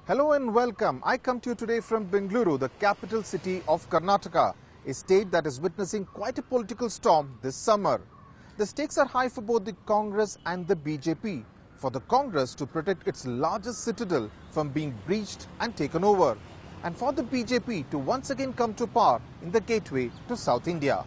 Hello and welcome. I come to you today from Bengaluru, the capital city of Karnataka, a state that is witnessing quite a political storm this summer. The stakes are high for both the Congress and the BJP. For the Congress to protect its largest citadel from being breached and taken over, and for the BJP to once again come to power in the gateway to South India.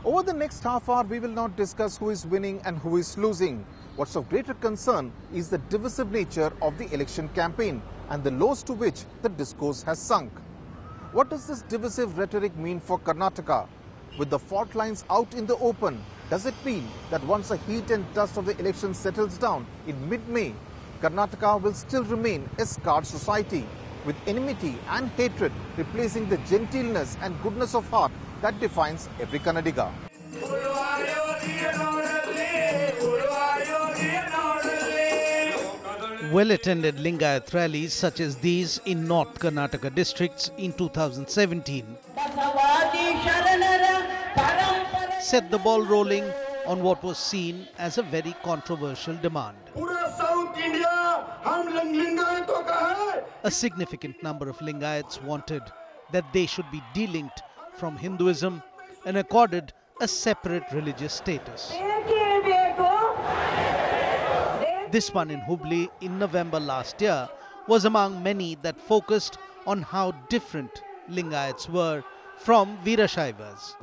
Over the next half hour, we will not discuss who is winning and who is losing. What's of greater concern is the divisive nature of the election campaign and the lows to which the discourse has sunk. What does this divisive rhetoric mean for Karnataka? With the fault lines out in the open, does it mean that once the heat and dust of the election settles down in mid-May, Karnataka will still remain a scarred society, with enmity and hatred replacing the gentleness and goodness of heart that defines every Kannadiga? Well-attended Lingayat rallies such as these in North Karnataka districts in 2017 set the ball rolling on what was seen as a very controversial demand. A significant number of Lingayats wanted that they should be delinked from Hinduism and accorded a separate religious status. This one in Hubli in November last year was among many that focused on how different Lingayats were from Veerashaivas.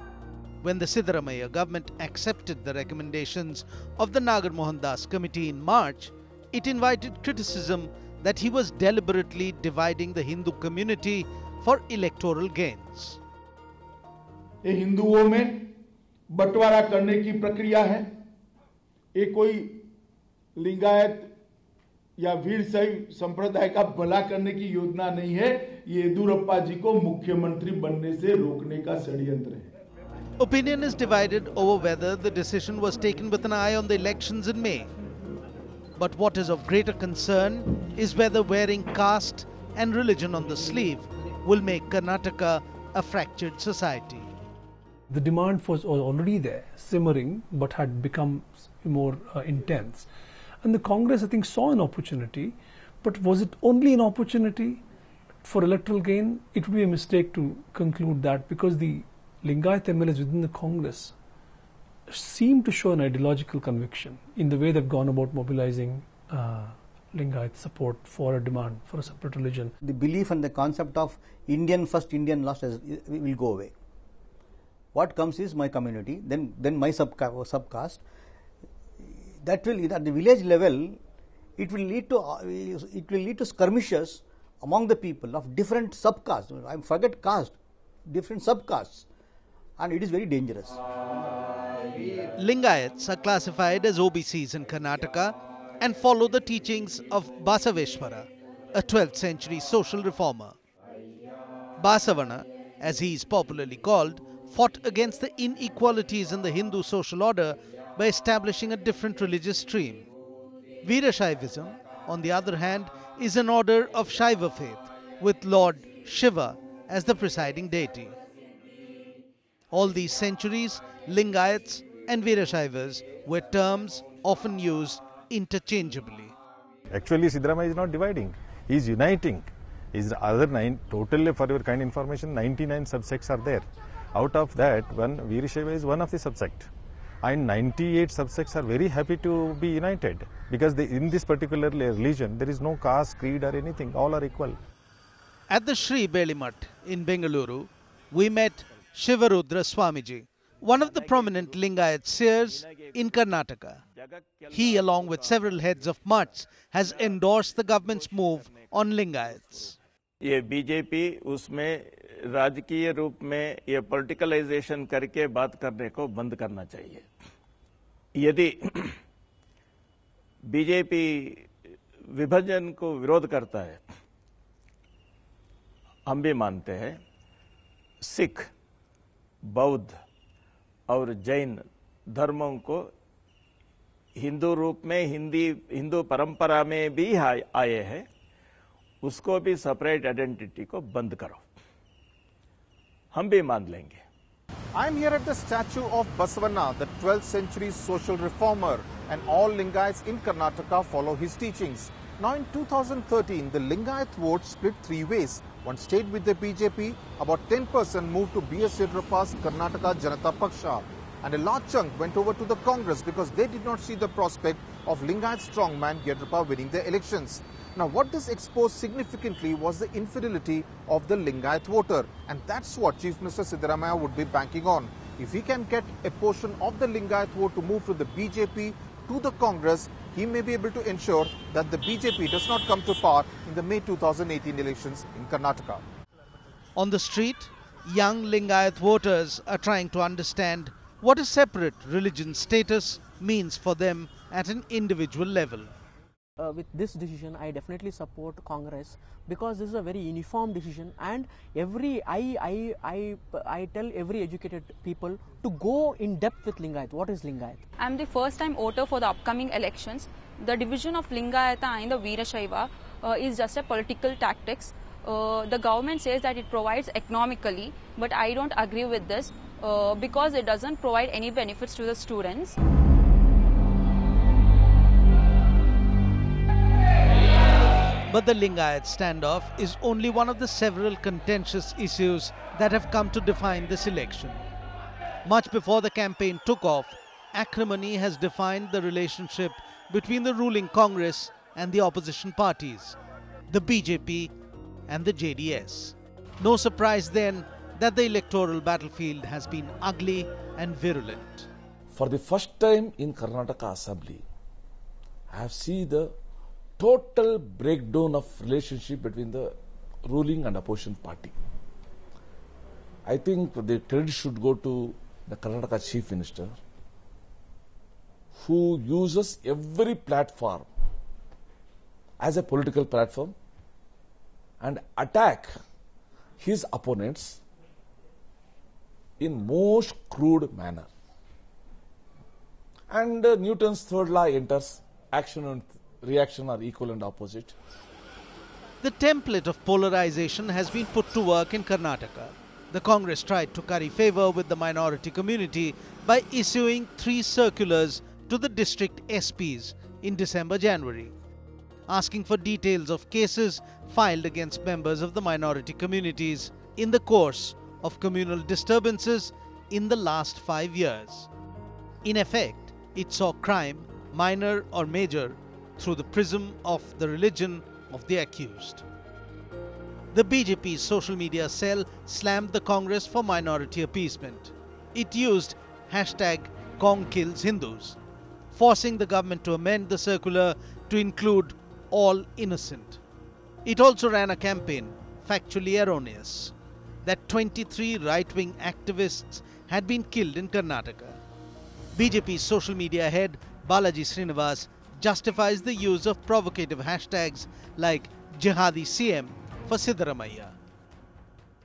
When the Siddaramaiah government accepted the recommendations of the Nagar Mohan Das committee in March, it invited criticism that he was deliberately dividing the Hindu community for electoral gains. ये हिंदुओं में बंटवारा करने की प्रक्रिया है। ये कोई लिंगायत या वीरशैव संप्रदाय का भला करने की योजना नहीं है। ये येदियुरप्पा जी को मुख्यमंत्री बनने से रोकने का षड्यंत्र है। Opinion is divided over whether the decision was taken with an eye on the elections in May. But what is of greater concern is whether wearing caste and religion on the sleeve will make Karnataka a fractured society. The demand was already there, simmering, but had become more intense. And the Congress, I think, saw an opportunity, but was it only an opportunity for electoral gain? It would be a mistake to conclude that, because the Lingayat MLAs within the Congress seem to show an ideological conviction in the way they've gone about mobilizing Lingayat support for a demand for a separate religion. The belief and the concept of Indian first, Indian last will go away. What comes is my community, then my subcaste. That will, at the village level, it will lead to skirmishes among the people of different subcastes. I forget caste, different subcastes, and it is very dangerous. Lingayats are classified as OBCs in Karnataka and follow the teachings of Basaveshwara, a 12th century social reformer. Basavana, as he is popularly called, fought against the inequalities in the Hindu social order by establishing a different religious stream. Veerashaivism, on the other hand, is an order of Shaiva faith, with Lord Shiva as the presiding deity. All these centuries, Lingayats and Veerashaivas were terms often used interchangeably. Actually, Siddaramaiah is not dividing, he is uniting. His other 9, totally for your kind information, 99 subsects are there. Out of that, one Veerashaiva is one of the subsect, and 98 subsects are very happy to be united, because in this particular religion there is no caste, creed or anything, all are equal. At the Sri Belimat in Bengaluru, we met Shivarudra Swamiji, one of the prominent Lingayat seers in Karnataka. He, along with several heads of mutts, has endorsed the government's move on Lingayats. ये BJP उसमें राजकीय रूप में ये पॉलिटिकलाइजेशन करके बात करने को बंद करना चाहिए। यदि बीजेपी विभाजन को विरोध करता है, हम भी मानते हैं, सिख, बौद्ध और जैन धर्मों को हिंदू रूप में हिंदू परंपरा में भी आए हैं, उसको भी सेपरेट आइडेंटिटी को बंद करो, हम भी मान लेंगे। I am here at the statue of Basavanna, the 12th century social reformer, and all Lingayats in Karnataka follow his teachings. Now in 2013, the Lingayat vote split three ways. One stayed with the BJP, about 10% moved to B.S. Yediyurappa's Karnataka Janata Paksha, and a large chunk went over to the Congress because they did not see the prospect of Lingayat strongman Yediyurappa winning the elections. Now what this exposed significantly was the infidelity of the Lingayat voter, and that's what Chief Minister Siddaramaiah would be banking on. If he can get a portion of the Lingayat vote to move to the BJP, to the Congress, he may be able to ensure that the BJP does not come to power in the May 2018 elections in Karnataka. On the street, young Lingayat voters are trying to understand what a separate religion status means for them at an individual level. With this decision, I definitely support Congress because this is a very uniform decision, and I tell every educated people to go in depth with Lingayat. What is Lingayat? I am the first time voter for the upcoming elections. The division of Lingayata and the Veerashaiva is just a political tactics. The government says that it provides economically, but I don't agree with this because it doesn't provide any benefits to the students. But the Lingayat standoff is only one of the several contentious issues that have come to define this election. Much before the campaign took off, acrimony has defined the relationship between the ruling Congress and the opposition parties, the BJP and the JDS. No surprise then that the electoral battlefield has been ugly and virulent. For the first time in Karnataka Assembly, I have seen the total breakdown of relationship between the ruling and opposition party. I think the credit should go to the Karnataka Chief Minister, who uses every platform as a political platform and attack his opponents in most crude manner. And Newton's third law enters: action and reaction are equal and opposite. The template of polarization has been put to work in Karnataka. The Congress tried to curry favor with the minority community by issuing 3 circulars to the district SPs in December-January, asking for details of cases filed against members of the minority communities in the course of communal disturbances in the last 5 years. In effect, it saw crime, minor or major, through the prism of the religion of the accused. The BJP's social media cell slammed the Congress for minority appeasement. It used hashtag #KongKillsHindus, forcing the government to amend the circular to include all innocent. It also ran a campaign, factually erroneous, that 23 right-wing activists had been killed in Karnataka. BJP's social media head Balaji Srinivas justifies the use of provocative hashtags like Jihadi CM for Siddaramaiah.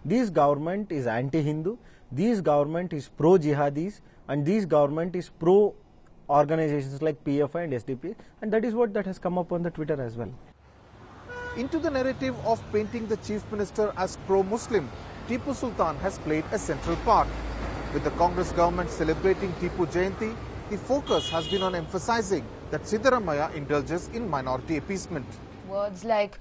This government is anti-Hindu, this government is pro-jihadis, and this government is pro-organizations like PFI and SDP, and that is what that has come up on the Twitter as well. Into the narrative of painting the Chief Minister as pro-Muslim, Tipu Sultan has played a central part. With the Congress government celebrating Tipu Jayanti, the focus has been on emphasizing that Siddaramaiah indulges in minority appeasement. Words like,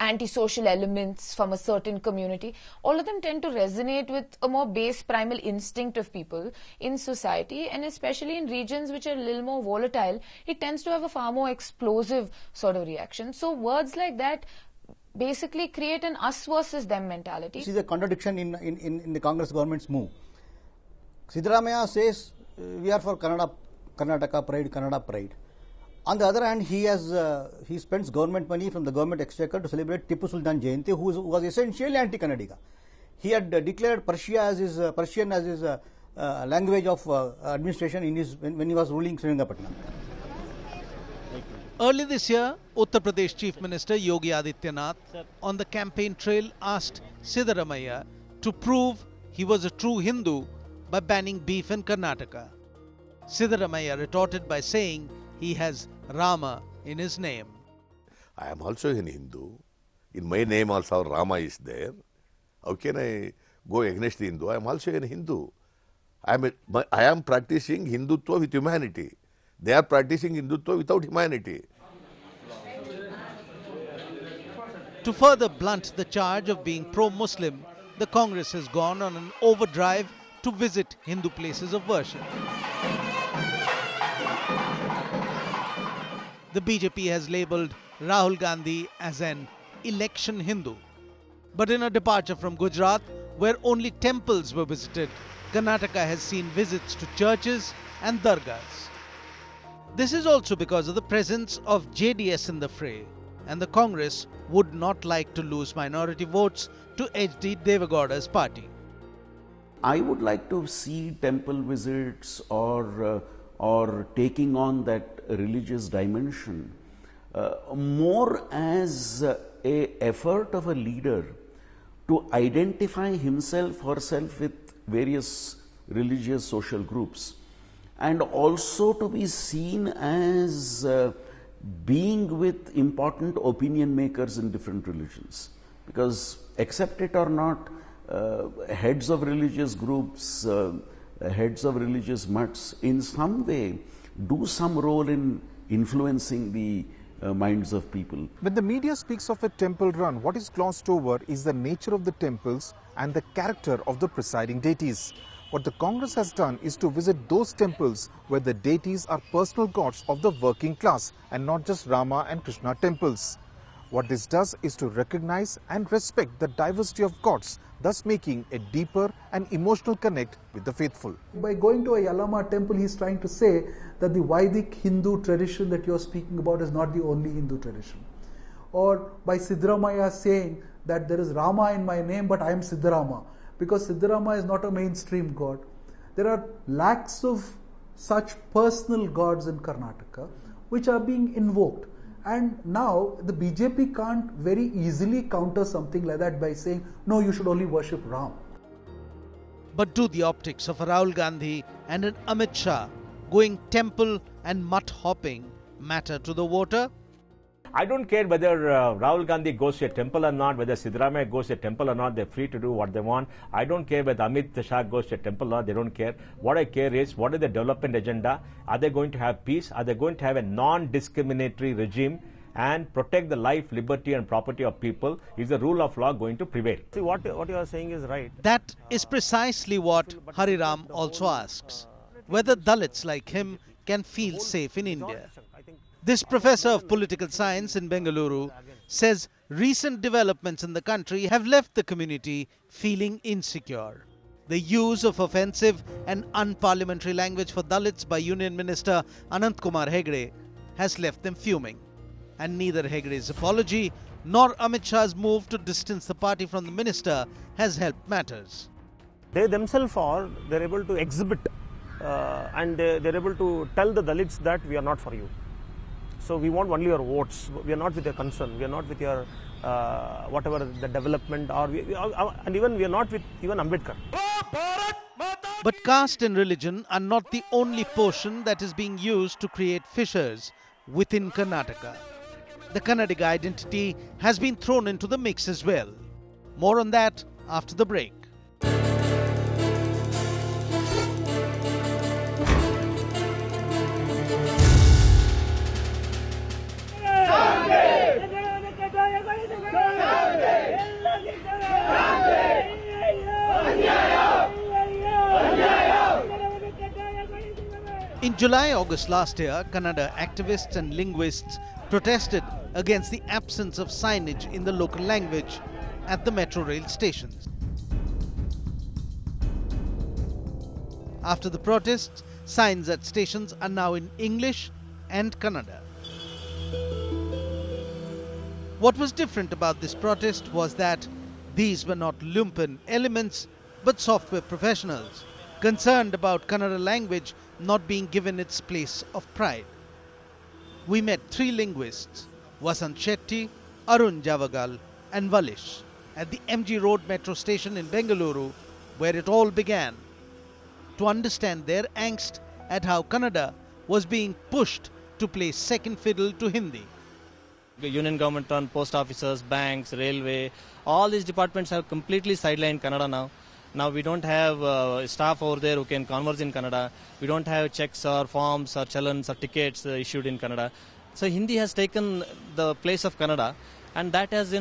antisocial elements from a certain community, all of them tend to resonate with a more base primal instinct of people in society, and especially in regions which are a little more volatile, it tends to have a far more explosive sort of reaction. So words like that basically create an us versus them mentality. See the contradiction in the Congress government's move. Siddaramaiah says we are for Karnataka pride, Kannada pride. On the other hand, he spends government money from the government exchequer to celebrate Tipu Sultan Jayanti, who was essentially anti-Kannadiga. He had declared Persian as his language of administration when he was ruling Srinagarpatna. Early this year, Uttar Pradesh Chief Minister Yogi Adityanath on the campaign trail asked Siddaramaiah to prove he was a true Hindu by banning beef in Karnataka. Siddaramaiah retorted by saying he has Rama in his name. I am also a Hindu. In my name also Rama is there. How can I go against the Hindu? I am also a Hindu. I am practicing Hindutva with humanity. They are practicing Hindutva without humanity. To further blunt the charge of being pro-Muslim, the Congress has gone on an overdrive to visit Hindu places of worship. The BJP has labelled Rahul Gandhi as an election Hindu. But in a departure from Gujarat, where only temples were visited, Karnataka has seen visits to churches and dargahs. This is also because of the presence of JDS in the fray, and the Congress would not like to lose minority votes to H.D. Devegowda's party. I would like to see temple visits or taking on that religious dimension more as a effort of a leader to identify himself or herself with various religious social groups, and also to be seen as being with important opinion makers in different religions. Because accept it or not, heads of religious groups, heads of religious mutts in some way do some role in influencing the minds of people. When the media speaks of a temple run, what is glossed over is the nature of the temples and the character of the presiding deities. What the Congress has done is to visit those temples where the deities are personal gods of the working class and not just Rama and Krishna temples. What this does is to recognize and respect the diversity of gods, thus making a deeper and emotional connect with the faithful. By going to a Yalama temple, he is trying to say that the Vedic Hindu tradition that you are speaking about is not the only Hindu tradition. Or by Siddaramaiah saying that there is Rama in my name, but I am Siddarama, because Siddarama is not a mainstream god. There are lakhs of such personal gods in Karnataka which are being invoked. And now the BJP can't very easily counter something like that by saying, no, you should only worship Ram. But do the optics of a Rahul Gandhi and an Amit Shah going temple and mutt hopping matter to the voter? I don't care whether Rahul Gandhi goes to a temple or not, whether Siddaramaiah goes to a temple or not. They're free to do what they want. I don't care whether Amit Shah goes to a temple or not. They don't care. What I care is, what is the development agenda? Are they going to have peace? Are they going to have a non-discriminatory regime and protect the life, liberty and property of people? Is the rule of law going to prevail? See, what you are saying is right. That is precisely what Hariram also asks. Whether Dalits like him can feel safe in India. This professor of political science in Bengaluru says recent developments in the country have left the community feeling insecure. The use of offensive and unparliamentary language for Dalits by Union Minister Anant Kumar Hegde has left them fuming. And neither Hegde's apology nor Amit Shah's move to distance the party from the minister has helped matters. They themselves they're able to exhibit and they're able to tell the Dalits that we are not for you. So we want only your votes. We are not with your concern. We are not with your whatever the development, and even we are not with even Ambedkar. But caste and religion are not the only portion that is being used to create fissures within Karnataka. The Kannadiga identity has been thrown into the mix as well. More on that after the break. In July-August last year, Kannada activists and linguists protested against the absence of signage in the local language at the metro rail stations. After the protests, signs at stations are now in English and Kannada. What was different about this protest was that these were not lumpen elements but software professionals concerned about Kannada language not being given its place of pride. We met three linguists, Vasant Shetty, Arun Javagal and Valish, at the MG Road metro station in Bengaluru, where it all began, to understand their angst at how Kannada was being pushed to play second fiddle to Hindi. The union government run post offices, banks, railway, all these departments have completely sidelined Kannada now. Now we don't have staff over there who can converse in Kannada. We don't have checks or forms or challans or tickets issued in Kannada. So Hindi has taken the place of Kannada, and that has,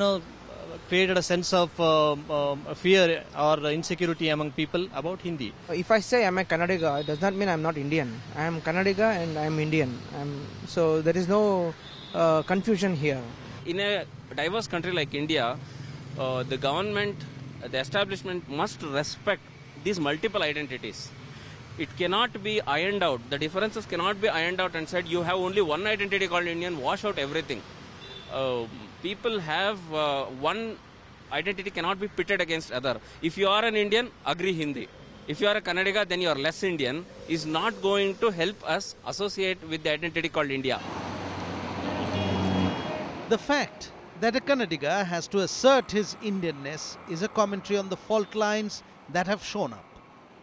created a sense of fear or insecurity among people about Hindi. If I say I'm a Kannadiga, it does not mean I'm not Indian. I am Kannadiga and I am Indian. So there is no confusion here. In a diverse country like India, the government, the establishment must respect these multiple identities. It cannot be ironed out. The differences cannot be ironed out and said you have only one identity called Indian, wash out everything. People have one identity cannot be pitted against other. If you are an Indian, agree Hindi. If you are a Kannadiga, then you are less Indian, is not going to help us associate with the identity called India. The fact that a Kannadiga has to assert his Indianness is a commentary on the fault lines that have shown up.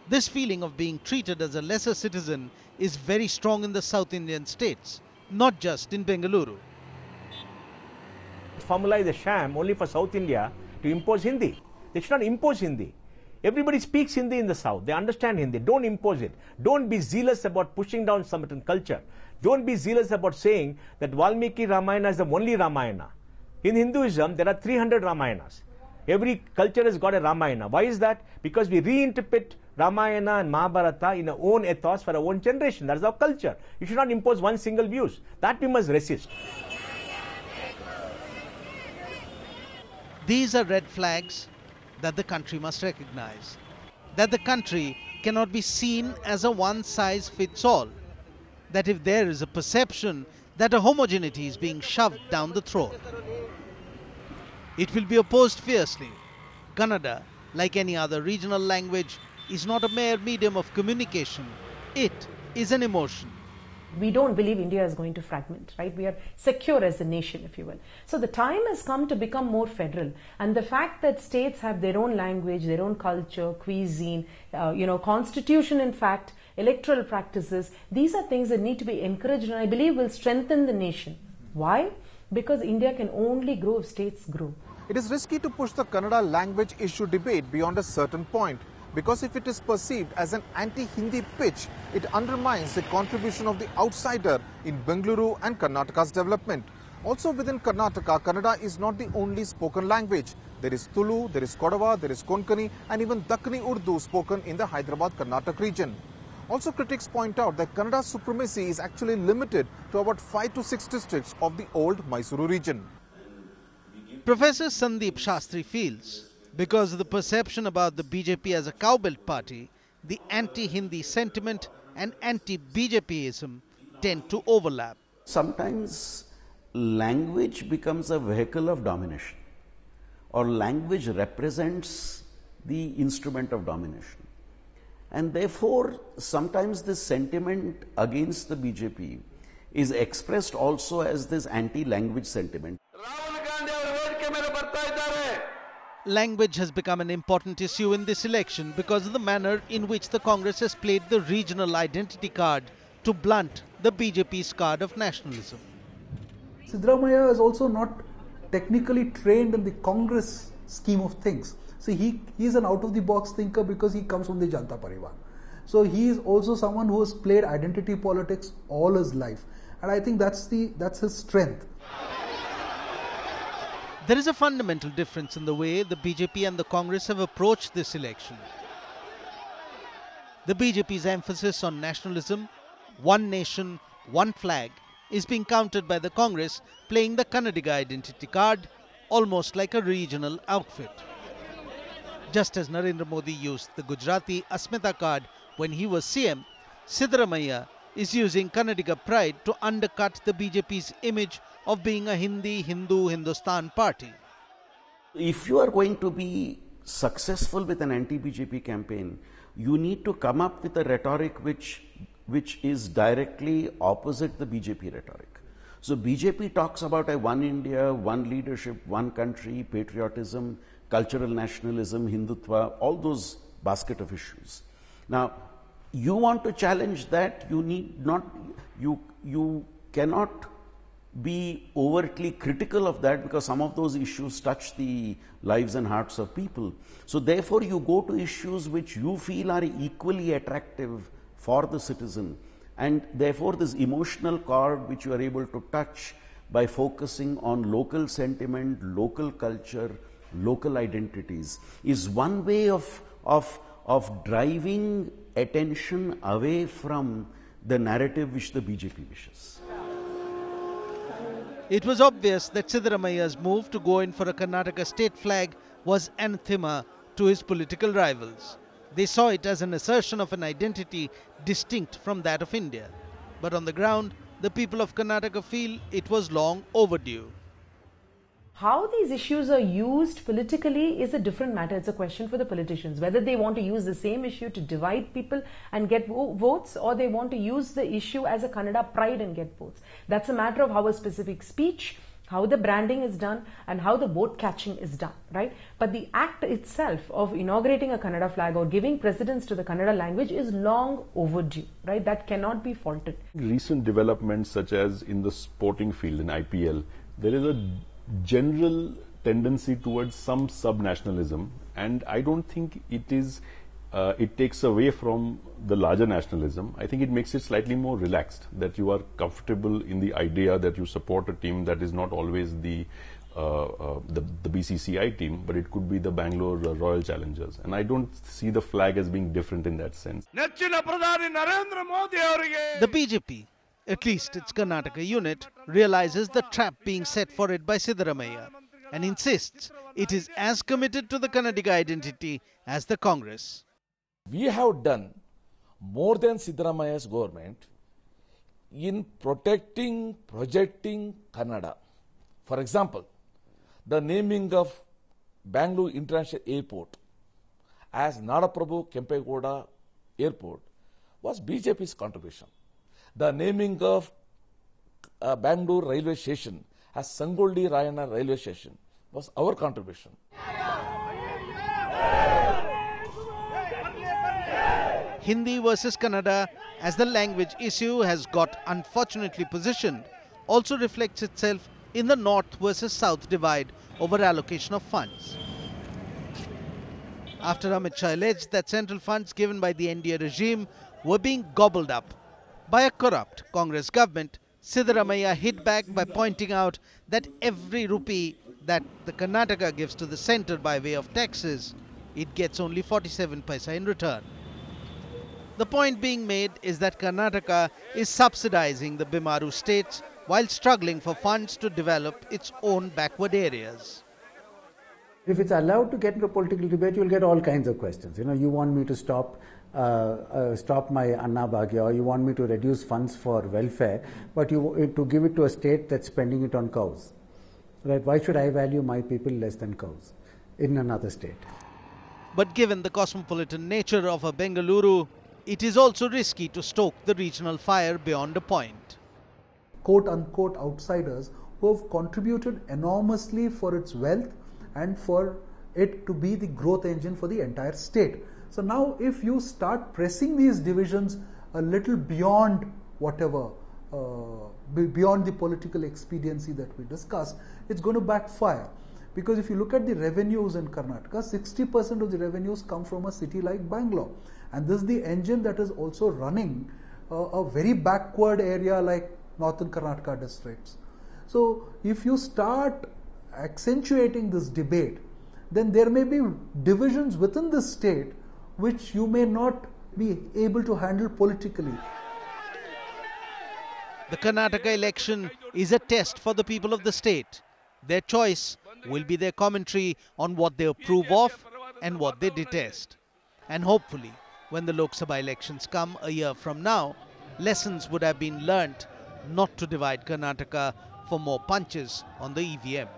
This feeling of being treated as a lesser citizen is very strong in the South Indian states, not just in Bengaluru. Formula is a sham only for South India to impose Hindi. They should not impose Hindi. Everybody speaks Hindi in the South. They understand Hindi. Don't impose it. Don't be zealous about pushing down some culture. Don't be zealous about saying that Valmiki Ramayana is the only Ramayana. In Hinduism, there are 300 Ramayanas. Every culture has got a Ramayana. Why is that? Because we reinterpret Ramayana and Mahabharata in our own ethos for our own generation. That is our culture. You should not impose one single views. That we must resist. These are red flags that the country must recognize. That the country cannot be seen as a one-size-fits-all. That if there is a perception that a homogeneity is being shoved down the throat, it will be opposed fiercely. Kannada, like any other regional language, is not a mere medium of communication. It is an emotion. We don't believe India is going to fragment, right? We are secure as a nation, if you will. So the time has come to become more federal. And the fact that states have their own language, their own culture, cuisine, constitution, in fact, electoral practices, these are things that need to be encouraged and I believe will strengthen the nation. Why? Because India can only grow if states grow. It is risky to push the Kannada language issue debate beyond a certain point, because if it is perceived as an anti-Hindi pitch, it undermines the contribution of the outsider in Bengaluru and Karnataka's development. Also within Karnataka, Kannada is not the only spoken language. There is Tulu, there is Kodava, there is Konkani and even Dakkani Urdu spoken in the Hyderabad-Karnataka region. Also, critics point out that Kannada's supremacy is actually limited to about 5 to 6 districts of the old Mysuru region. Professor Sandeep Shastri feels, because of the perception about the BJP as a cowbelt party, the anti-Hindi sentiment and anti-BJPism tend to overlap. Sometimes language becomes a vehicle of domination, or language represents the instrument of domination. And therefore, sometimes this sentiment against the BJP is expressed also as this anti-language sentiment. Language has become an important issue in this election because of the manner in which the Congress has played the regional identity card to blunt the BJP's card of nationalism. Siddaramaiah is also not technically trained in the Congress scheme of things. So he is an out-of-the-box thinker because he comes from the Janata Parivar. So he is also someone who has played identity politics all his life. And I think that's his strength. There is a fundamental difference in the way the BJP and the Congress have approached this election. The BJP's emphasis on nationalism, one nation, one flag, is being countered by the Congress playing the Kannadiga identity card almost like a regional outfit. Just as Narendra Modi used the Gujarati Asmita card when he was CM, Siddaramaiah is using Kannadiga pride to undercut the BJP's image of being a Hindi, Hindu, Hindustan party. If you are going to be successful with an anti-BJP campaign, you need to come up with a rhetoric which is directly opposite the BJP rhetoric. So BJP talks about a one India, one leadership, one country, patriotism, cultural nationalism, Hindutva, all those basket of issues. Now, you want to challenge that, you cannot be overtly critical of that, because some of those issues touch the lives and hearts of people. So therefore you go to issues which you feel are equally attractive for the citizen, and therefore this emotional chord which you are able to touch by focusing on local sentiment, local culture, local identities is one way of driving attention away from the narrative which the BJP wishes. It was obvious that Siddaramaya's move to go in for a Karnataka state flag was anathema to his political rivals. They saw it as an assertion of an identity distinct from that of India. But on the ground, the people of Karnataka feel it was long overdue. How these issues are used politically is a different matter. It's a question for the politicians. Whether they want to use the same issue to divide people and get votes, or they want to use the issue as a Kannada pride and get votes. That's a matter of how a specific speech, how the branding is done, and how the vote catching is done, right? But the act itself of inaugurating a Kannada flag or giving precedence to the Kannada language is long overdue, right? That cannot be faulted. Recent developments such as in the sporting field, in IPL, there is a general tendency towards some sub-nationalism, and I don't think it takes away from the larger nationalism. I think it makes it slightly more relaxed, that you are comfortable in the idea that you support a team that is not always the BCCI team, but it could be the Bangalore Royal Challengers. And I don't see the flag as being different in that sense. The BJP, at least its Karnataka unit, realizes the trap being set for it by Siddaramaiah and insists it is as committed to the Kannadiga identity as the Congress. We have done more than Siddaramaiah's government in protecting, projecting Kannada. For example, the naming of Bangalore International Airport as Nadaprabhu Kempegowda Airport was BJP's contribution. The naming of Bangalore railway station as Sangoldi Rayana railway station was our contribution. Hindi versus Kannada as the language issue has got unfortunately positioned also reflects itself in the north versus south divide over allocation of funds. After Amit Shah alleged that central funds given by the NDA regime were being gobbled up by a corrupt Congress government, Siddaramaiah hit back by pointing out that every rupee that the Karnataka gives to the centre by way of taxes, it gets only 47 paisa in return. The point being made is that Karnataka is subsidizing the Bimaru states while struggling for funds to develop its own backward areas. If it's allowed to get into a political debate, you'll get all kinds of questions. You know, you want me to stop my Anna Bhagya, or you want me to reduce funds for welfare, but to give it to a state that's spending it on cows. Right? Why should I value my people less than cows in another state? But given the cosmopolitan nature of a Bengaluru, it is also risky to stoke the regional fire beyond a point. Quote-unquote outsiders who have contributed enormously for its wealth and for it to be the growth engine for the entire state. So now if you start pressing these divisions a little beyond whatever, beyond the political expediency that we discussed, it's going to backfire. Because if you look at the revenues in Karnataka, 60% of the revenues come from a city like Bangalore. And this is the engine that is also running a very backward area like northern Karnataka districts. So if you start accentuating this debate, then there may be divisions within the state which you may not be able to handle politically. The Karnataka election is a test for the people of the state. Their choice will be their commentary on what they approve of and what they detest. And hopefully, when the Lok Sabha elections come a year from now, lessons would have been learnt not to divide Karnataka for more punches on the EVM.